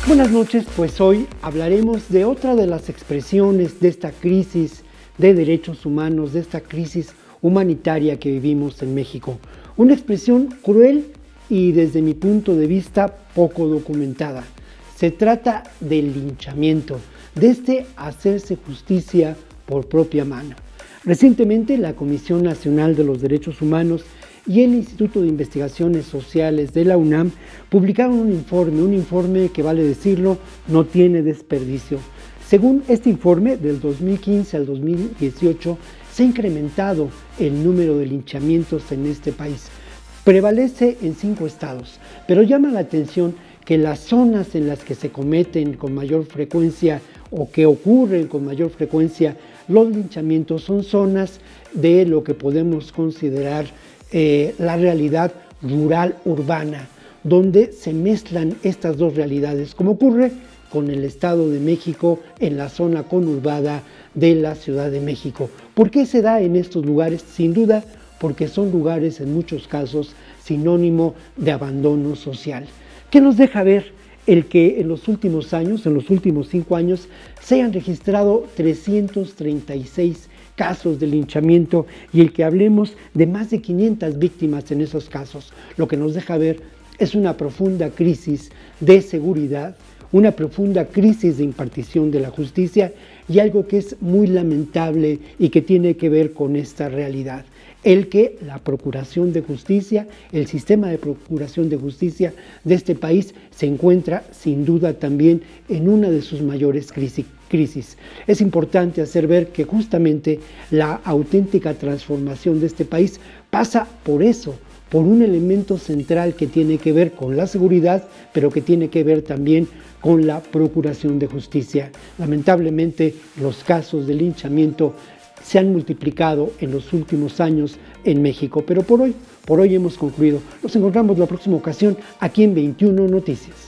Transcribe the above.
Buenas noches, pues hoy hablaremos de otra de las expresiones de esta crisis de derechos humanos, de esta crisis humanitaria que vivimos en México. Una expresión cruel y desde mi punto de vista poco documentada. Se trata del linchamiento, de este hacerse justicia por propia mano. Recientemente la Comisión Nacional de los Derechos Humanos y el Instituto de Investigaciones Sociales de la UNAM publicaron un informe que, vale decirlo, no tiene desperdicio. Según este informe, del 2015 al 2018 se ha incrementado el número de linchamientos en este país. Prevalece en 5 estados, pero llama la atención que las zonas en las que se cometen con mayor frecuencia o que ocurren con mayor frecuencia los linchamientos son zonas de lo que podemos considerar la realidad rural-urbana, donde se mezclan estas dos realidades, como ocurre con el Estado de México en la zona conurbada de la Ciudad de México. ¿Por qué se da en estos lugares? Sin duda, porque son lugares en muchos casos sinónimo de abandono social. ¿Qué nos deja ver el que en los últimos años, en los últimos 5 años, se hayan registrado 336 casos de linchamiento y el que hablemos de más de 500 víctimas en esos casos? Lo que nos deja ver es una profunda crisis de seguridad, una profunda crisis de impartición de la justicia y algo que es muy lamentable y que tiene que ver con esta realidad. El que la procuración de justicia, el sistema de procuración de justicia de este país se encuentra sin duda también en una de sus mayores crisis. Es importante hacer ver que justamente la auténtica transformación de este país pasa por eso, por un elemento central que tiene que ver con la seguridad, pero que tiene que ver también con la procuración de justicia. Lamentablemente, los casos de linchamiento se han multiplicado en los últimos años en México, pero por hoy hemos concluido. Nos encontramos la próxima ocasión aquí en 21 Noticias.